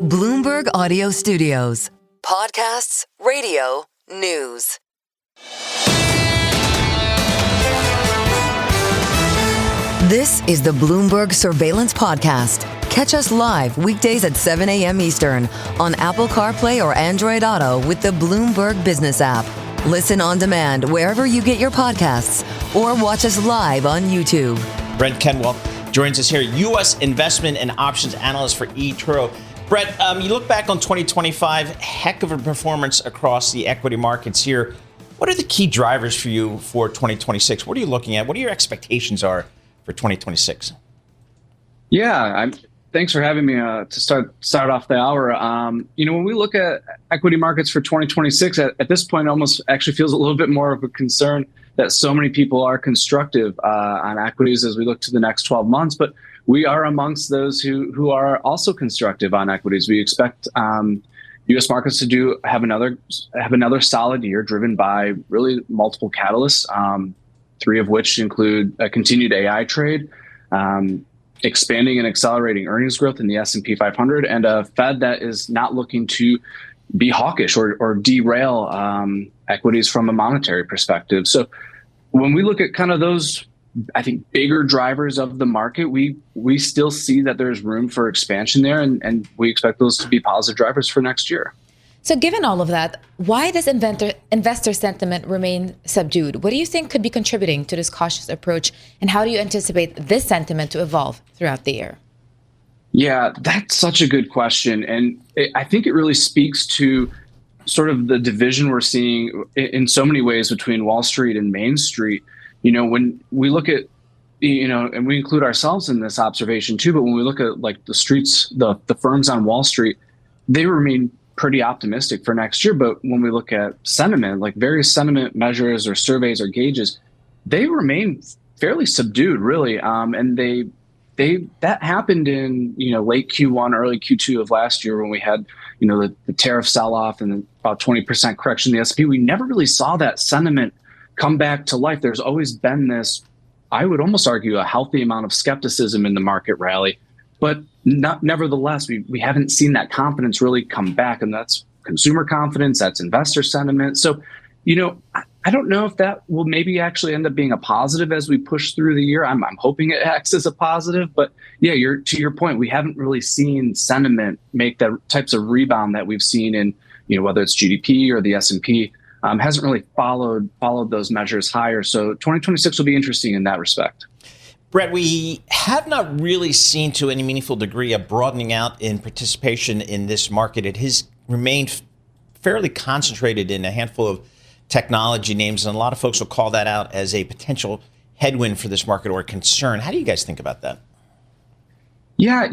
Bloomberg Audio Studios. Podcasts, radio, news. This is the Bloomberg Surveillance Podcast. Catch us live weekdays at 7 a.m. Eastern on Apple CarPlay or Android Auto with the Bloomberg Business app. Listen on demand wherever you get your podcasts or watch us live on YouTube. Bret Kenwell joins us here, U.S. Investment and Options Analyst for eToro. Bret, you look back on 2025, heck of a performance across the equity markets here. What are the key drivers for you for 2026? What are you looking at? What are your expectations are for 2026? Yeah, thanks for having me to start off the hour. When we look at equity markets for 2026, at this point, it almost actually feels a little bit more of a concern that so many people are constructive on equities as we look to the next 12 months. But we are amongst those who are also constructive on equities. We expect U.S. markets to have another solid year, driven by really multiple catalysts. Three of which include a continued AI trade, expanding and accelerating earnings growth in the S&P 500, and a Fed that is not looking to be hawkish or derail equities from a monetary perspective. So when we look at kind of those, I think, bigger drivers of the market, we still see that there's room for expansion there, and we expect those to be positive drivers for next year. So given all of that, why does investor sentiment remain subdued? What do you think could be contributing to this cautious approach, and how do you anticipate this sentiment to evolve throughout the year? Yeah, that's such a good question. And I think it really speaks to sort of the division we're seeing in so many ways between Wall Street and Main Street. When we look at, and we include ourselves in this observation too, but when we look at like the streets, the firms on Wall Street, they remain pretty optimistic for next year. But when we look at sentiment, like various sentiment measures or surveys or gauges, they remain fairly subdued, really. And that happened in late Q1, early Q2 of last year when we had the tariff sell-off and about 20% correction in the S&P. We never really saw that sentiment come back to life. There's always been this, I would almost argue, a healthy amount of skepticism in the market rally. But nevertheless, we haven't seen that confidence really come back, and that's consumer confidence, that's investor sentiment. So, I don't know if that will maybe actually end up being a positive as we push through the year. I'm hoping it acts as a positive, but yeah, to your point, we haven't really seen sentiment make the types of rebound that we've seen in, whether it's GDP or the S&P, hasn't really followed those measures higher. So 2026 will be interesting in that respect. Bret, we have not really seen to any meaningful degree a broadening out in participation in this market. It has remained fairly concentrated in a handful of technology names, and a lot of folks will call that out as a potential headwind for this market or a concern. How do you guys think about that? Yeah,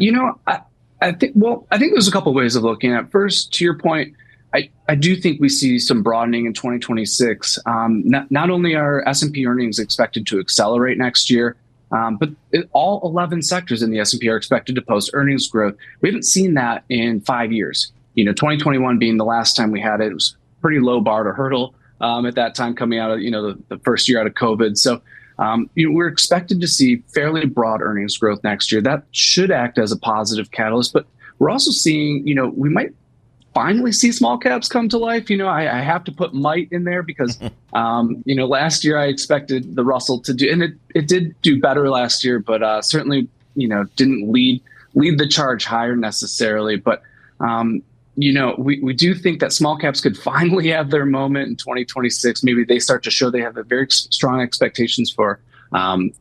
I think there's a couple of ways of looking at it. First, to your point, I do think we see some broadening in 2026. Not only are S&P earnings expected to accelerate next year, but all 11 sectors in the S&P are expected to post earnings growth. We haven't seen that in 5 years. 2021 being the last time we had it. It was a pretty low bar to hurdle at that time, coming out of the first year out of COVID. So we're expected to see fairly broad earnings growth next year. That should act as a positive catalyst. But we're also seeing, we might finally see small caps come to life. I have to put might in there because, last year I expected the Russell to do, and it did do better last year, but certainly, didn't lead the charge higher necessarily. But, we do think that small caps could finally have their moment in 2026. Maybe they start to show they have a very strong expectations for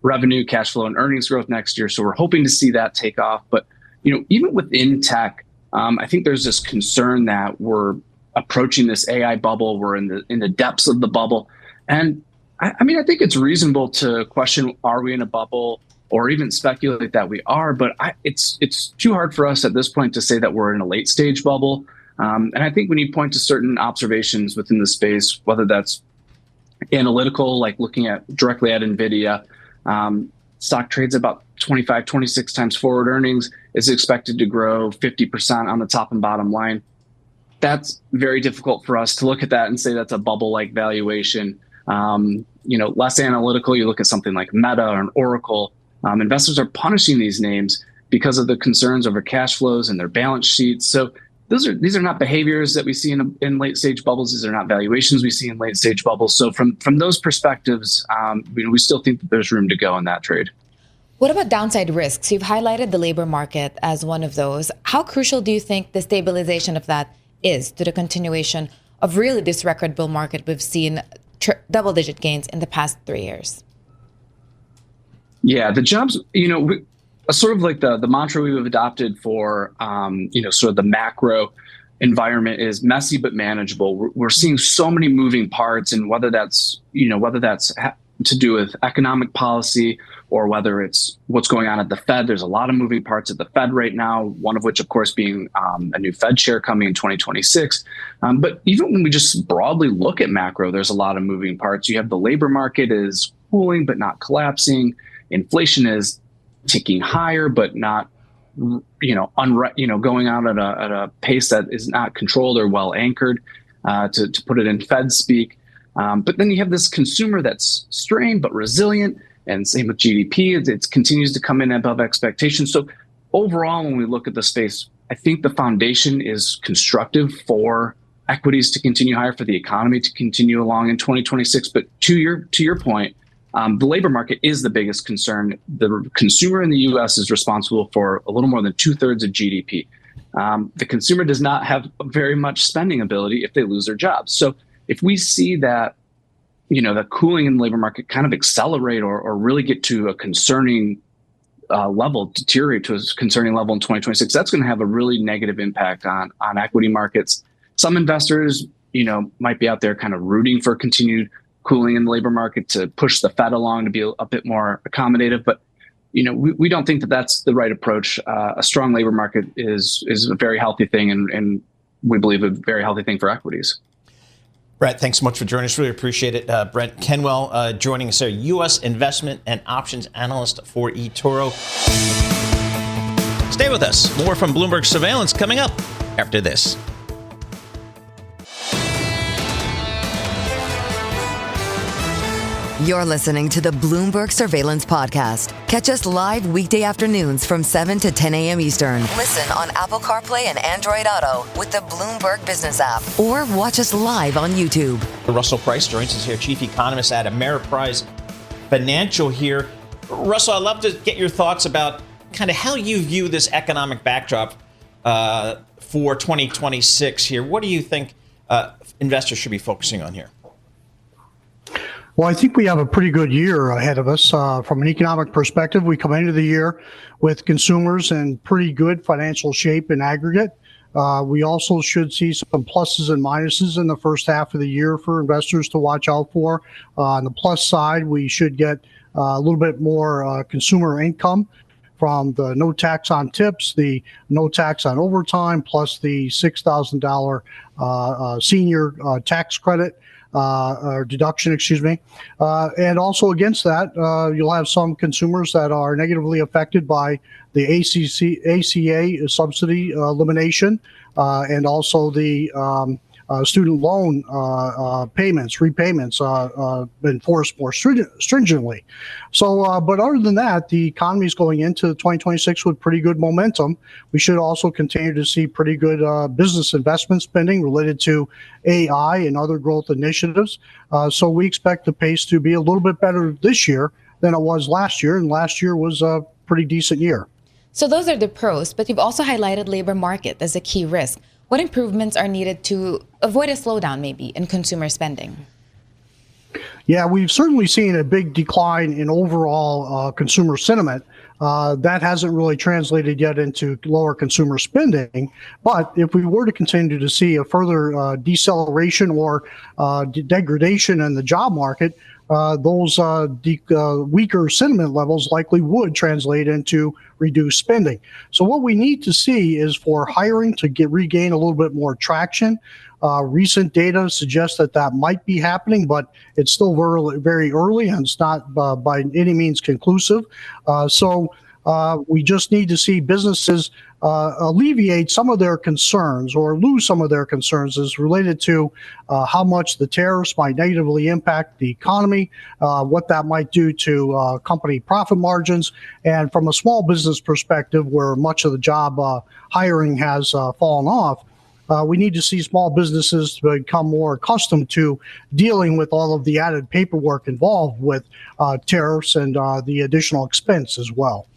revenue, cash flow, and earnings growth next year. So we're hoping to see that take off. But, even within tech, I think there's this concern that we're approaching this AI bubble. We're in the depths of the bubble. And I think it's reasonable to question, are we in a bubble, or even speculate that we are? But it's too hard for us at this point to say that we're in a late stage bubble. And I think when you point to certain observations within the space, whether that's analytical, like looking directly at NVIDIA, stock trades about 25, 26 times forward earnings, is expected to grow 50% on the top and bottom line. That's very difficult for us to look at that and say that's a bubble-like valuation. Less analytical, you look at something like Meta or an Oracle. Investors are punishing these names because of the concerns over cash flows and their balance sheets. So these are not behaviors that we see in late stage bubbles. These are not valuations we see in late stage bubbles. So from those perspectives, we still think that there's room to go in that trade. What about downside risks? You've highlighted the labor market as one of those. How crucial do you think the stabilization of that is to the continuation of really this record bull market we've seen double-digit gains in the past 3 years? Yeah, the jobs, sort of like the mantra we've adopted for, sort of the macro environment is messy but manageable. We're seeing so many moving parts, and whether that's to do with economic policy or whether it's what's going on at the Fed. There's a lot of moving parts at the Fed right now, one of which, of course, being a new Fed chair coming in 2026. But even when we just broadly look at macro, there's a lot of moving parts. You have the labor market is cooling but not collapsing. Inflation is ticking higher but not, going out at a pace that is not controlled or well anchored, to put it in Fed speak. But then you have this consumer that's strained but resilient, and same with GDP. It continues to come in above expectations. So overall, when we look at the space, I think the foundation is constructive for equities to continue higher, for the economy to continue along in 2026. But to your point, the labor market is the biggest concern. The consumer in the U.S. is responsible for a little more than 2/3 of GDP. The consumer does not have very much spending ability if they lose their jobs. So if we see that, the cooling in the labor market kind of accelerate or really get to a concerning level, deteriorate to a concerning level in 2026, that's going to have a really negative impact on equity markets. Some investors, might be out there kind of rooting for continued cooling in the labor market to push the Fed along to be a bit more accommodative. But, we don't think that that's the right approach. A strong labor market is a very healthy thing, and we believe a very healthy thing for equities. Brett, thanks so much for joining us. Really appreciate it. Bret Kenwell joining us here, U.S. Investment and Options Analyst for eToro. Stay with us. More from Bloomberg Surveillance coming up after this. You're listening to the Bloomberg Surveillance Podcast. Catch us live weekday afternoons from 7 to 10 a.m. Eastern. Listen on Apple CarPlay and Android Auto with the Bloomberg Business app. Or watch us live on YouTube. Russell Price joins us here, Chief Economist at Ameriprise Financial here. Russell, I'd love to get your thoughts about kind of how you view this economic backdrop for 2026 here. What do you think investors should be focusing on here? Well, I think we have a pretty good year ahead of us. From an economic perspective, we come into the year with consumers in pretty good financial shape in aggregate. We also should see some pluses and minuses in the first half of the year for investors to watch out for. On the plus side, we should get a little bit more consumer income from the no tax on tips, the no tax on overtime, plus the $6,000 senior tax credit. Or deduction, and also against that, you'll have some consumers that are negatively affected by the ACA subsidy elimination, and also the student loan repayments enforced more stringently. So, but other than that, the economy is going into 2026 with pretty good momentum. We should also continue to see pretty good business investment spending related to AI and other growth initiatives. So we expect the pace to be a little bit better this year than it was last year, and last year was a pretty decent year. So those are the pros, but you've also highlighted labor market as a key risk. What improvements are needed to avoid a slowdown maybe in consumer spending? Yeah, we've certainly seen a big decline in overall consumer sentiment. That hasn't really translated yet into lower consumer spending. But if we were to continue to see a further deceleration or degradation in the job market, those weaker sentiment levels likely would translate into reduced spending. So what we need to see is for hiring to regain a little bit more traction. Recent data suggests that might be happening, but it's still very, very early, and it's not by any means conclusive. So We just need to see businesses alleviate some of their concerns or lose some of their concerns as related to how much the tariffs might negatively impact the economy, what that might do to company profit margins, and from a small business perspective, where much of the job hiring has fallen off. We need to see small businesses become more accustomed to dealing with all of the added paperwork involved with tariffs and the additional expense as well.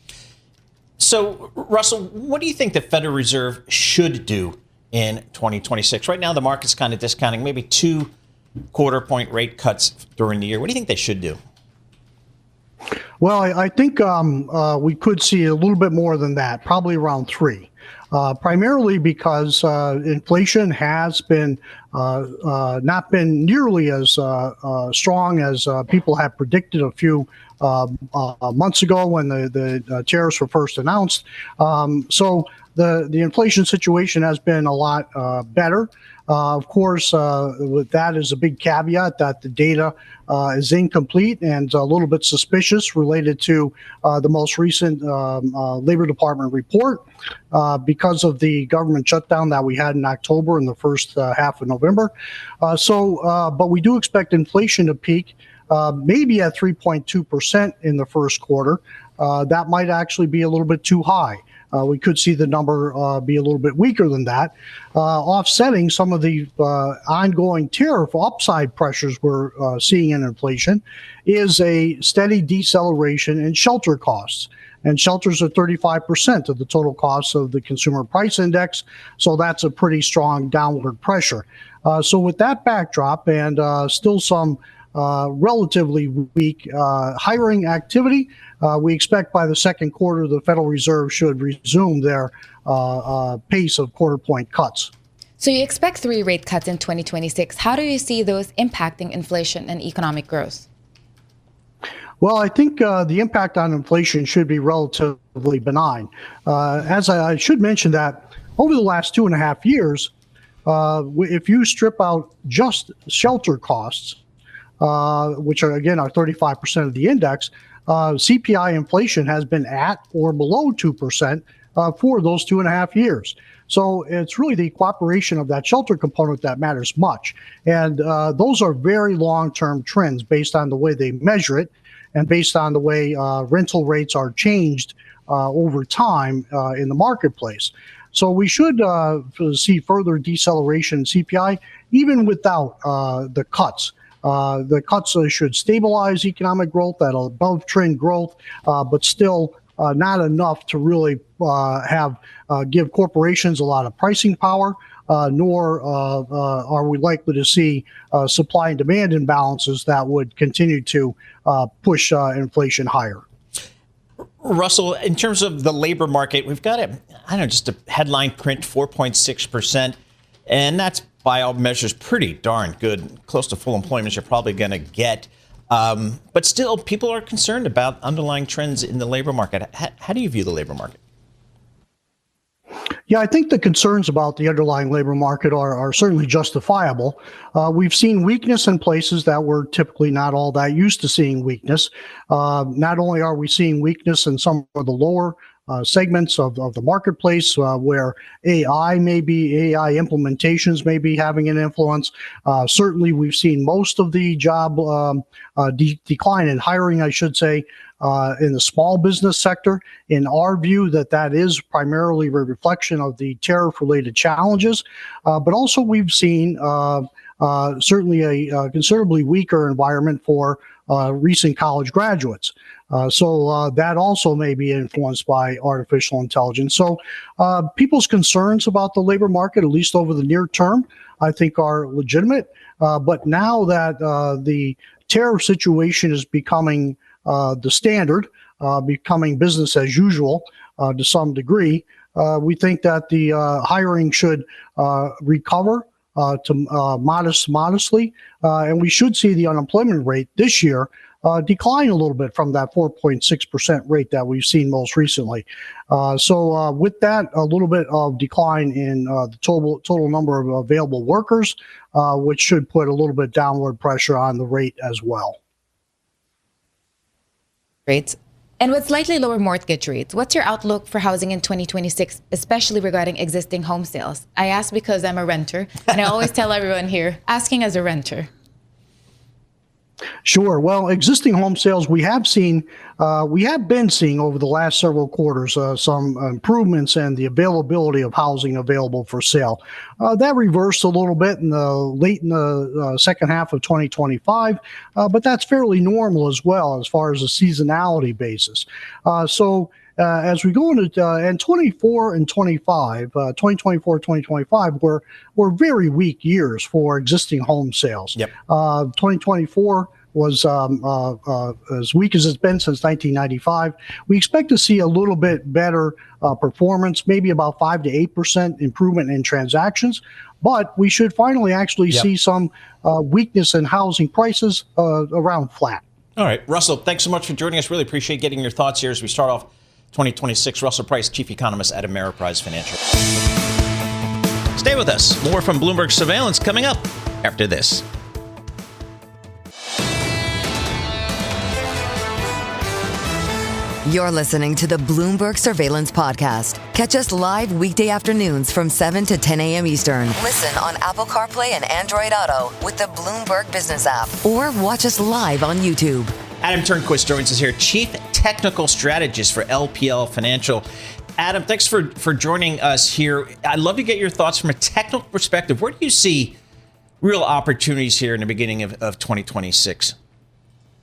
So, Russell, what do you think the Federal Reserve should do in 2026? Right now, the market's kind of discounting maybe 2 quarter-point rate cuts during the year. What do you think they should do? Well, I think we could see a little bit more than that, probably around 3. Primarily because inflation has been not been nearly as strong as people had predicted a few months ago when the tariffs were first announced. So the inflation situation has been a lot better. Of course, with that is a big caveat that the data is incomplete and a little bit suspicious related to the most recent Labor Department report because of the government shutdown that we had in October and the first half of November. But we do expect inflation to peak maybe at 3.2% in the first quarter. That might actually be a little bit too high. We could see the number be a little bit weaker than that, offsetting some of the ongoing tariff upside pressures we're seeing in inflation is a steady deceleration in shelter costs. And shelters are 35% of the total cost of the consumer price index. So that's a pretty strong downward pressure. So with that backdrop and still some relatively weak hiring activity, we expect by the second quarter the Federal Reserve should resume their pace of quarter-point cuts. So you expect 3 rate cuts in 2026. How do you see those impacting inflation and economic growth? Well, I think the impact on inflation should be relatively benign. As I should mention that over the last 2.5 years, if you strip out just shelter costs, which are 35% of the index, CPI inflation has been at or below 2% for those 2.5 years. So it's really the cooperation of that shelter component that matters much. And those are very long-term trends based on the way they measure it and based on the way rental rates are changed over time in the marketplace. So we should see further deceleration in CPI even without the cuts. The cuts should stabilize economic growth at above trend growth, but still not enough to really give corporations a lot of pricing power, nor are we likely to see supply and demand imbalances that would continue to push inflation higher. Russell, in terms of the labor market, we've got just a headline print, 4.6%, and that's by all measures pretty darn good, close to full employment you're probably going to get. But still, people are concerned about underlying trends in the labor market. How do you view the labor market? Yeah, I think the concerns about the underlying labor market are certainly justifiable. We've seen weakness in places that we're typically not all that used to seeing weakness. Not only are we seeing weakness in some of the lower segments of the marketplace where AI implementations may be having an influence. Certainly, we've seen most of the job decline in hiring, I should say, in the small business sector. In our view, that is primarily a reflection of the tariff-related challenges. But also we've seen certainly a considerably weaker environment for recent college graduates. So that also may be influenced by artificial intelligence. So people's concerns about the labor market, at least over the near term, I think are legitimate. But now that the tariff situation is becoming the standard, becoming business as usual to some degree, we think that the hiring should recover to modestly, and we should see the unemployment rate this year decline a little bit from that 4.6% rate that we've seen most recently. So with that, a little bit of decline in the total number of available workers, which should put a little bit downward pressure on the rate as well. Great. And with slightly lower mortgage rates, what's your outlook for housing in 2026, especially regarding existing home sales? I ask because I'm a renter, and I always tell everyone here, asking as a renter. Sure. Well, existing home sales, we have been seeing over the last several quarters some improvements in the availability of housing available for sale. That reversed a little bit late in the second half of 2025, but that's fairly normal as well as far as a seasonality basis. As we go into and 24 and 25, 2024, 2025 were very weak years for existing home sales. Yep. 2024 was as weak as it's been since 1995. We expect to see a little bit better performance, maybe about 5 to 8% improvement in transactions. But we should finally actually see some weakness in housing prices around flat. All right. Russell, thanks so much for joining us. Really appreciate getting your thoughts here as we start off 2026. Russell Price, Chief Economist at Ameriprise Financial. Stay with us. More from Bloomberg Surveillance coming up after this. You're listening to the Bloomberg Surveillance Podcast. Catch us live weekday afternoons from 7 to 10 a.m. Eastern. Listen on Apple CarPlay and Android Auto with the Bloomberg Business app. Or watch us live on YouTube. Adam Turnquist joins us here, Chief Technical Strategist for LPL Financial. Adam, thanks for joining us here. I'd love to get your thoughts from a technical perspective. Where do you see real opportunities here in the beginning of 2026?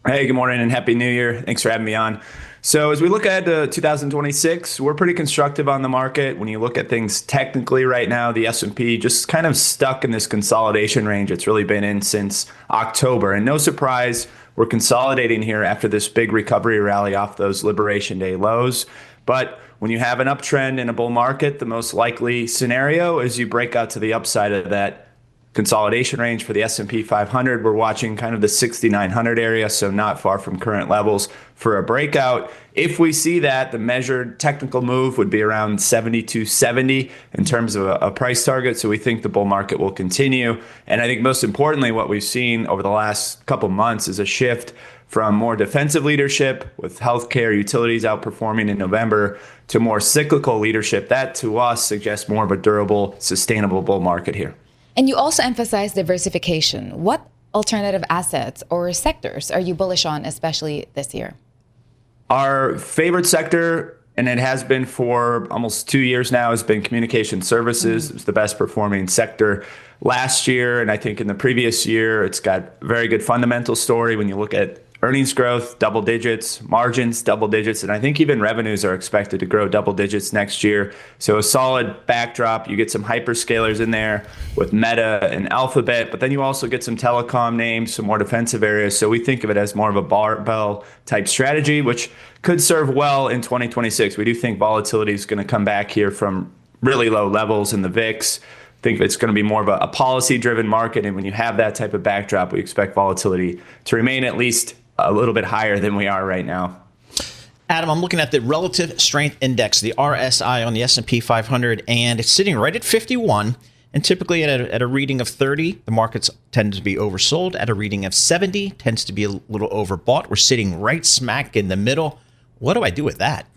Hey, good morning and Happy New Year. Thanks for having me on. So as we look ahead to 2026, we're pretty constructive on the market. When you look at things technically right now, the S&P just kind of stuck in this consolidation range it's really been in since October. And no surprise, we're consolidating here after this big recovery rally off those Liberation Day lows. But when you have an uptrend in a bull market, the most likely scenario is you break out to the upside of that consolidation range. For the S&P 500, we're watching kind of the 6,900 area, so not far from current levels for a breakout. If we see that, the measured technical move would be around 72.70 in terms of a price target. So we think the bull market will continue. And I think most importantly, what we've seen over the last couple months is a shift from more defensive leadership with healthcare utilities outperforming in November to more cyclical leadership. That to us suggests more of a durable, sustainable bull market here. And you also emphasize diversification. What alternative assets or sectors are you bullish on, especially this year? Our favorite sector, and it has been for almost 2 years now, has been communication services. It was the best performing sector last year. And I think in the previous year, it's got a very good fundamental story when you look at earnings growth, double digits, margins, double digits, and I think even revenues are expected to grow double digits next year. So a solid backdrop. You get some hyperscalers in there with Meta and Alphabet, but then you also get some telecom names, some more defensive areas. So we think of it as more of a barbell type strategy, which could serve well in 2026. We do think volatility is going to come back here from really low levels in the VIX. I think it's going to be more of a policy-driven market, and when you have that type of backdrop, we expect volatility to remain at least a little bit higher than we are right now. Adam, I'm looking at the Relative Strength Index, the RSI on the S&P 500, and it's sitting right at 51. And typically at a reading of 30, the markets tend to be oversold. At a reading of 70, tends to be a little overbought. We're sitting right smack in the middle. What do I do with that?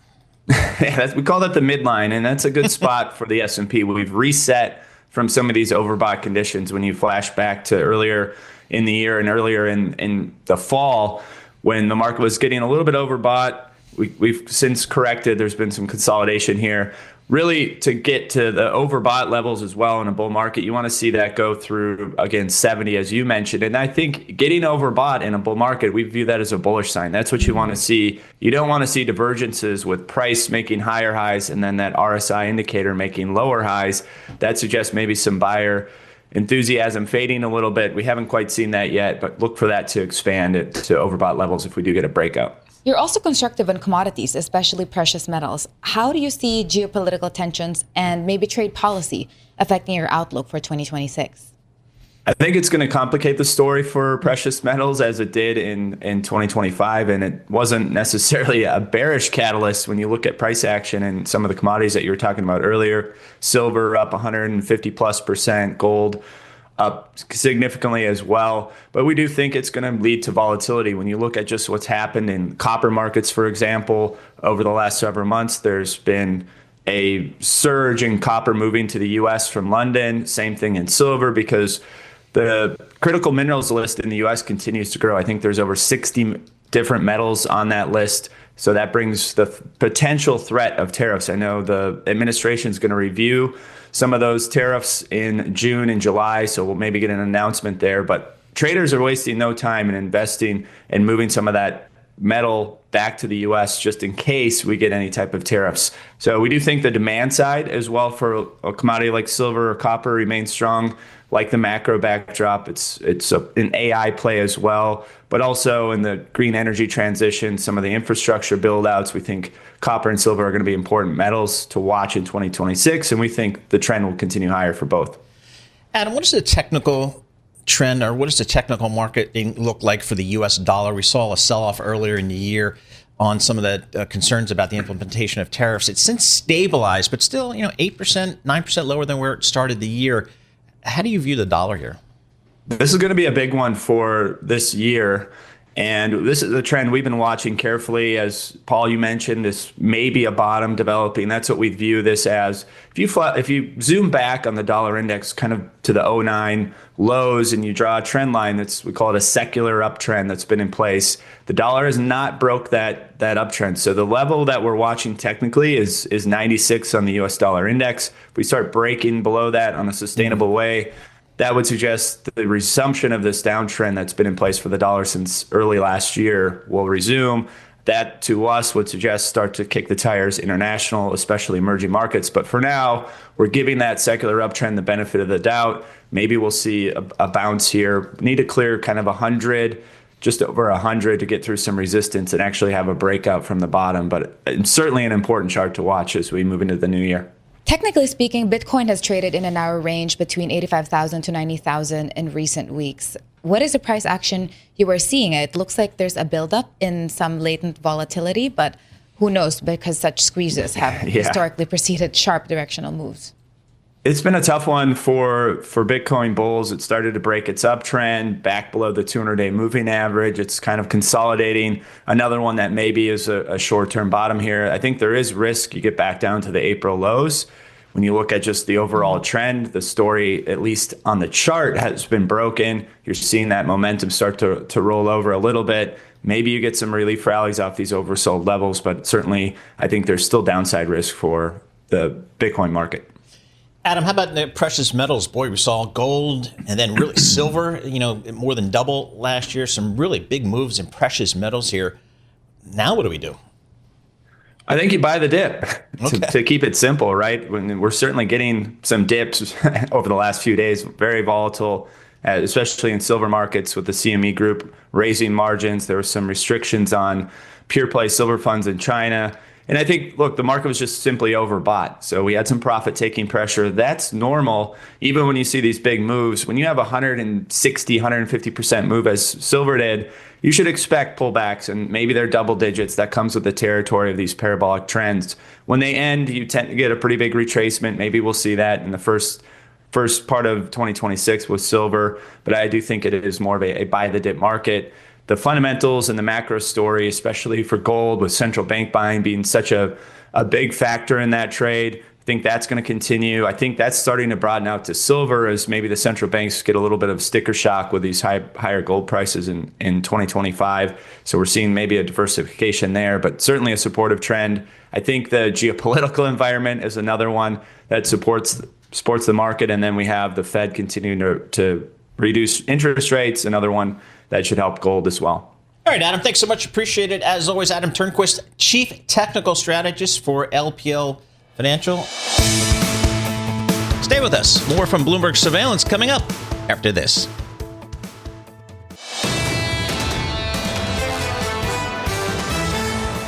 We call that the midline, and that's a good spot for the S&P. We've reset from some of these overbought conditions. When you flash back to earlier in the year and earlier in the fall, when the market was getting a little bit overbought, we've since corrected. There's been some consolidation here. Really, to get to the overbought levels as well in a bull market, you want to see that go through, again, 70, as you mentioned. And I think getting overbought in a bull market, we view that as a bullish sign. That's what you want to see. You don't want to see divergences with price making higher highs and then that RSI indicator making lower highs. That suggests maybe some buyer enthusiasm fading a little bit. We haven't quite seen that yet, but look for that to expand it to overbought levels if we do get a breakout. You're also constructive on commodities, especially precious metals. How do you see geopolitical tensions and maybe trade policy affecting your outlook for 2026? I think it's going to complicate the story for precious metals as it did in 2025. And it wasn't necessarily a bearish catalyst when you look at price action and some of the commodities that you were talking about earlier. Silver up 150+%, gold up significantly as well. But we do think it's going to lead to volatility. When you look at just what's happened in copper markets, for example, over the last several months, there's been a surge in copper moving to the U.S. from London. Same thing in silver, because the critical minerals list in the U.S. continues to grow. I think there's over 60 different metals on that list. So that brings the potential threat of tariffs. I know the administration is going to review some of those tariffs in June and July, so we'll maybe get an announcement there. But traders are wasting no time in investing and moving some of that metal back to the U.S. just in case we get any type of tariffs. So we do think the demand side as well for a commodity like silver or copper remains strong. Like the macro backdrop, it's an AI play as well, but also in the green energy transition, some of the infrastructure build outs, we think copper and silver are going to be important metals to watch in 2026, and we think the trend will continue higher for both. Adam, what is the technical trend, or what does the technical market look like for the U.S. dollar? We saw a sell-off earlier in the year on some of the concerns about the implementation of tariffs. It's since stabilized, but still, 8%, 9% lower than where it started the year. How do you view the dollar here? This is going to be a big one for this year. And this is a trend we've been watching carefully. As Paul, you mentioned, this may be a bottom developing. That's what we view this as. If you zoom back on the dollar index kind of to the '09 lows and you draw a trend line, we call it a secular uptrend that's been in place. The dollar has not broke that uptrend. So the level that we're watching technically is 96 on the US dollar index. If we start breaking below that on a sustainable way, that would suggest the resumption of this downtrend that's been in place for the dollar since early last year will resume. That, to us, would suggest start to kick the tires international, especially emerging markets. But for now, we're giving that secular uptrend the benefit of the doubt. Maybe we'll see a bounce here. We need to clear kind of 100, just over 100 to get through some resistance and actually have a breakout from the bottom. But it's certainly an important chart to watch as we move into the new year. Technically speaking, Bitcoin has traded in a narrow range between 85,000 to 90,000 in recent weeks. What is the price action you are seeing? It looks like there's a buildup in some latent volatility, but who knows, because such squeezes have historically preceded sharp directional moves. It's been a tough one for Bitcoin bulls. It started to break its uptrend back below the 200-day moving average. It's kind of consolidating. Another one that maybe is a short-term bottom here. I think there is risk you get back down to the April lows. When you look at just the overall trend, the story, at least on the chart, has been broken. You're seeing that momentum start to roll over a little bit. Maybe you get some relief rallies off these oversold levels, but certainly I think there's still downside risk for the Bitcoin market. Adam, how about the precious metals? Boy, we saw gold and then really silver, more than double last year. Some really big moves in precious metals here. Now what do we do? I think you buy the dip to keep it simple, right? We're certainly getting some dips over the last few days, very volatile, especially in silver markets with the CME group raising margins. There were some restrictions on pure play silver funds in China. And I think, look, the market was just simply overbought. So we had some profit taking pressure. That's normal. Even when you see these big moves, when you have 160, 150% move as silver did, you should expect pullbacks, and maybe they're double digits. That comes with the territory of these parabolic trends. When they end, you tend to get a pretty big retracement. Maybe we'll see that in the first part of 2026 with silver. But I do think it is more of a buy the dip market. The fundamentals and the macro story, especially for gold, with central bank buying being such a big factor in that trade, I think that's going to continue. I think that's starting to broaden out to silver as maybe the central banks get a little bit of sticker shock with these higher gold prices in 2025. So we're seeing maybe a diversification there, but certainly a supportive trend. I think the geopolitical environment is another one that supports the market. And then we have the Fed continuing to reduce interest rates, another one that should help gold as well. All right, Adam, thanks so much. Appreciate it. As always, Adam Turnquist, Chief Technical Strategist for LPL Financial. Stay with us. More from Bloomberg Surveillance coming up after this.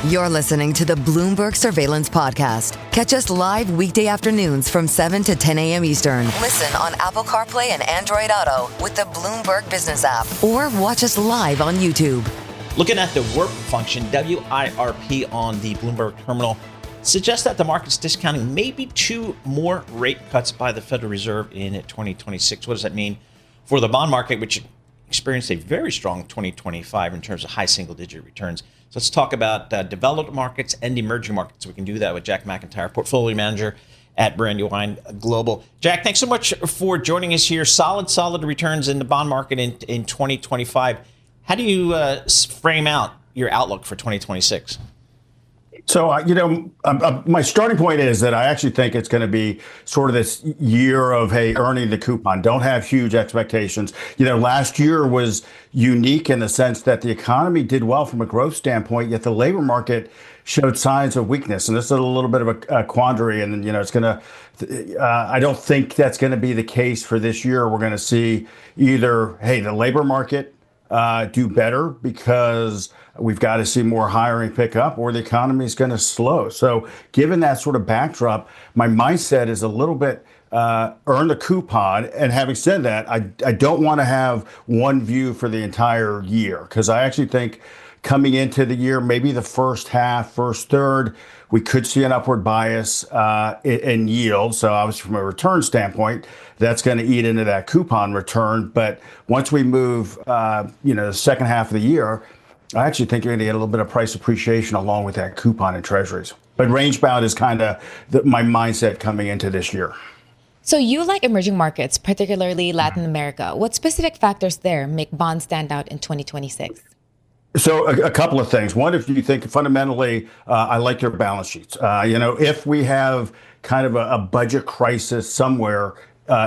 You're listening to the Bloomberg Surveillance Podcast. Catch us live weekday afternoons from 7 to 10 a.m. Eastern. Listen on Apple CarPlay and Android Auto with the Bloomberg Business app. Or watch us live on YouTube. Looking at the WIRP function, WIRP, on the Bloomberg terminal, suggests that the market's discounting maybe 2 more rate cuts by the Federal Reserve in 2026. What does that mean for the bond market, which experienced a very strong 2025 in terms of high single-digit returns. So let's talk about developed markets and emerging markets. We can do that with Jack McIntyre, portfolio manager at Brandywine Global. Jack, thanks so much for joining us here. Solid returns in the bond market in 2025. How do you frame out your outlook for 2026? So, my starting point is that I actually think it's going to be sort of this year of, hey, earning the coupon. Don't have huge expectations. Last year was unique in the sense that the economy did well from a growth standpoint, yet the labor market showed signs of weakness. And this is a little bit of a quandary. And, it's going to, I don't think that's going to be the case for this year. We're going to see either, hey, the labor market do better because we've got to see more hiring pick up, or the economy is going to slow. So given that sort of backdrop, my mindset is a little bit earn the coupon. And having said that, I don't want to have one view for the entire year, because I actually think coming into the year, maybe the first half, first third, we could see an upward bias in yield. So obviously from a return standpoint, that's going to eat into that coupon return. But once we move, the second half of the year, I actually think you're going to get a little bit of price appreciation along with that coupon in treasuries. But range bound is kind of my mindset coming into this year. So you like emerging markets, particularly Latin America. What specific factors there make bonds stand out in 2026? So a couple of things. One, if you think fundamentally, I like their balance sheets. If we have kind of a budget crisis somewhere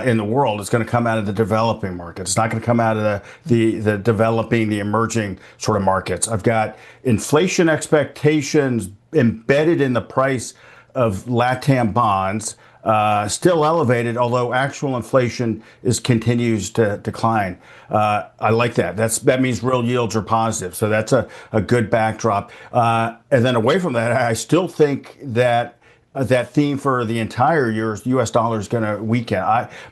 in the world, it's going to come out of the developing markets. It's not going to come out of the developing, the emerging sort of markets. I've got inflation expectations embedded in the price of LATAM bonds, still elevated, although actual inflation continues to decline. I like that. That means real yields are positive. So that's a good backdrop. And then away from that, I still think that that theme for the entire year is the U.S. dollar is going to weaken.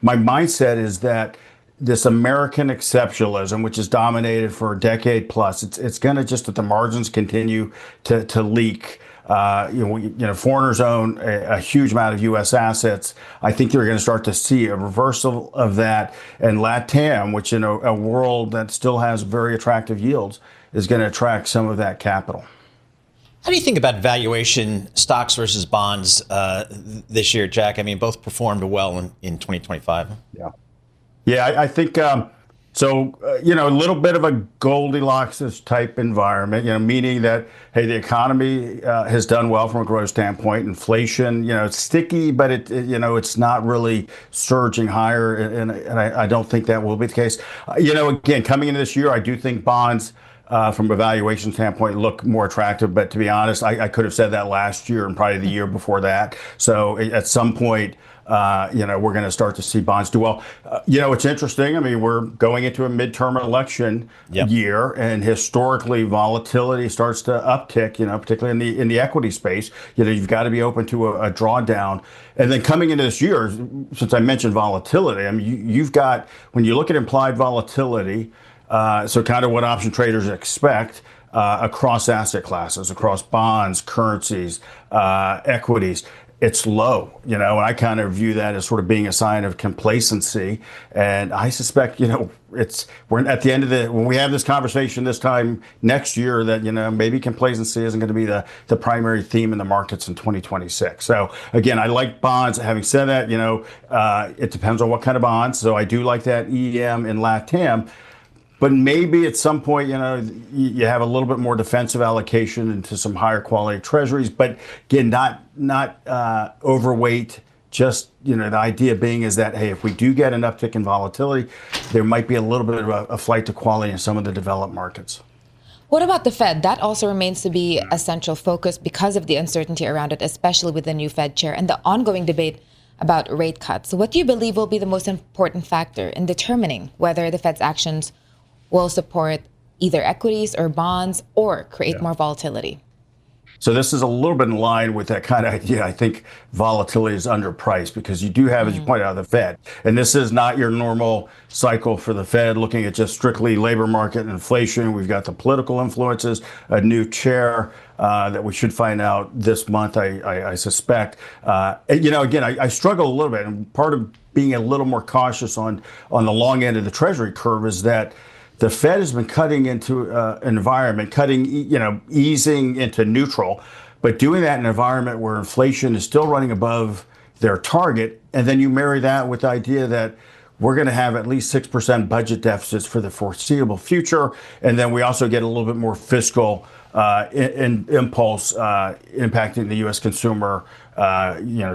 My mindset is that this American exceptionalism, which has dominated for a decade plus, it's going to just at the margins continue to leak. Foreigners own a huge amount of U.S. assets. I think you're going to start to see a reversal of that. And LATAM, which in a world that still has very attractive yields, is going to attract some of that capital. How do you think about valuation, stocks versus bonds this year, Jack? I mean, both performed well in 2025. Yeah, I think so. A little bit of a Goldilocks type environment. Meaning that hey, the economy has done well from a growth standpoint. Inflation, it's sticky, but it's not really surging higher, and I don't think that will be the case. Again, coming into this year, I do think bonds, from a valuation standpoint, look more attractive. But to be honest, I could have said that last year and probably the year before that. So at some point, we're going to start to see bonds do well. It's interesting. I mean, we're going into a midterm election year, and historically, volatility starts to uptick. Particularly in the equity space. You've got to be open to a drawdown. And then coming into this year, since I mentioned volatility, I mean, you've got, when you look at implied volatility. So kind of what option traders expect across asset classes, across bonds, currencies, equities, it's low, and I kind of view that as sort of being a sign of complacency. And I suspect, we're at the end of when we have this conversation this time next year, that, maybe complacency isn't going to be the primary theme in the markets in 2026. So again, I like bonds. Having said that, it depends on what kind of bonds. So I do like that EM in LATAM. But maybe at some point, you have a little bit more defensive allocation into some higher quality treasuries. But again, not overweight. Just, the idea being is that, hey, if we do get an uptick in volatility, there might be a little bit of a flight to quality in some of the developed markets. What about the Fed? That also remains to be a central focus because of the uncertainty around it, especially with the new Fed chair and the ongoing debate about rate cuts. So what do you believe will be the most important factor in determining whether the Fed's actions will support either equities or bonds or create more volatility? So this is a little bit in line with that kind of idea. I think volatility is underpriced because you do have, as you pointed out, the Fed. And this is not your normal cycle for the Fed looking at just strictly labor market and inflation. We've got the political influences, a new chair that we should find out this month, I suspect. Again, I struggle a little bit. And part of being a little more cautious on the long end of the Treasury curve is that the Fed has been cutting into an environment, easing into neutral, but doing that in an environment where inflation is still running above their target. And then you marry that with the idea that we're going to have at least 6% budget deficits for the foreseeable future. And then we also get a little bit more fiscal impulse impacting the U.S. consumer,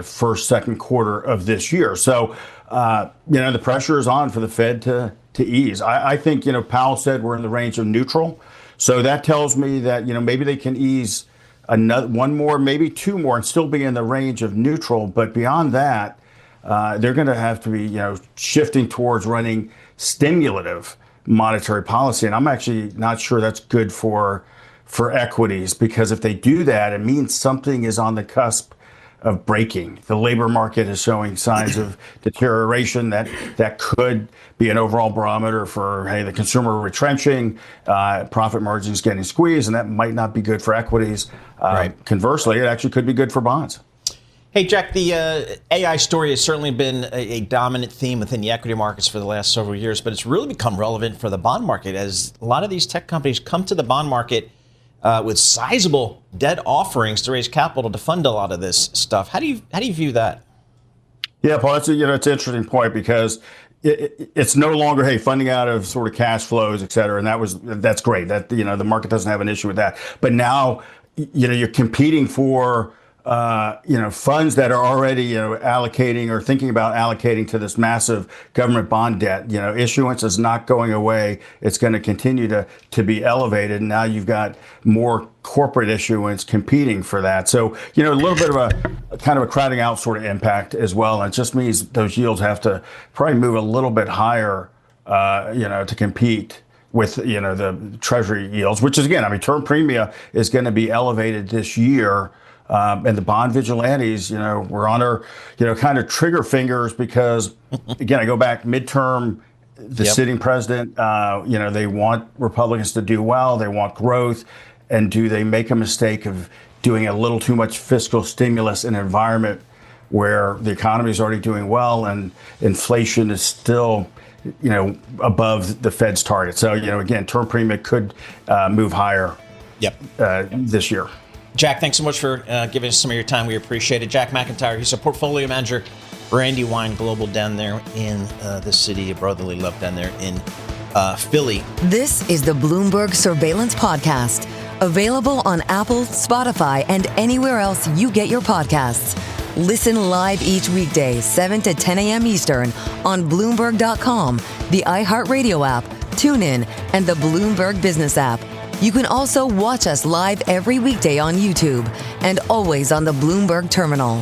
first, second quarter of this year. So, the pressure is on for the Fed to ease. I think, Powell said we're in the range of neutral. So that tells me that, maybe they can ease one more, maybe two more and still be in the range of neutral. But beyond that, they're going to have to be, shifting towards running stimulative monetary policy. And I'm actually not sure that's good for equities, because if they do that, it means something is on the cusp of breaking. The labor market is showing signs of deterioration that could be an overall barometer for, the consumer retrenching, profit margins getting squeezed, and that might not be good for equities. Right. Conversely, it actually could be good for bonds. Hey, Jack, the AI story has certainly been a dominant theme within the equity markets for the last several years, but it's really become relevant for the bond market as a lot of these tech companies come to the bond market with sizable debt offerings to raise capital to fund a lot of this stuff. How do you view that? Yeah, Paul, it's an interesting point because it's no longer, funding out of sort of cash flows, et cetera. And that's great. That, the market doesn't have an issue with that. But now, you're competing for funds that are already, allocating or thinking about allocating to this massive government bond debt. Issuance is not going away. It's going to continue to be elevated. And now you've got more corporate issuance competing for that. So, a little bit of a kind of a crowding out sort of impact as well. And it just means those yields have to probably move a little bit higher, to compete with, the Treasury yields, which is, again, term premia is going to be elevated this year. And the bond vigilantes, we're on our, kind of trigger fingers because, again, I go back midterm, the sitting president, they want Republicans to do well. They want growth. And do they make a mistake of doing a little too much fiscal stimulus in an environment where the economy is already doing well and inflation is still, above the Fed's target? So, again, term premium could move higher this year. Jack, thanks so much for giving us some of your time. We appreciate it. Jack McIntyre, he's a portfolio manager, Brandywine Global down there in the city of brotherly love down there in Philly. This is the Bloomberg Surveillance Podcast, available on Apple, Spotify, and anywhere else you get your podcasts. Listen live each weekday, 7 to 10 a.m. Eastern on Bloomberg.com, the iHeartRadio app, TuneIn, and the Bloomberg Business app. You can also watch us live every weekday on YouTube and always on the Bloomberg Terminal.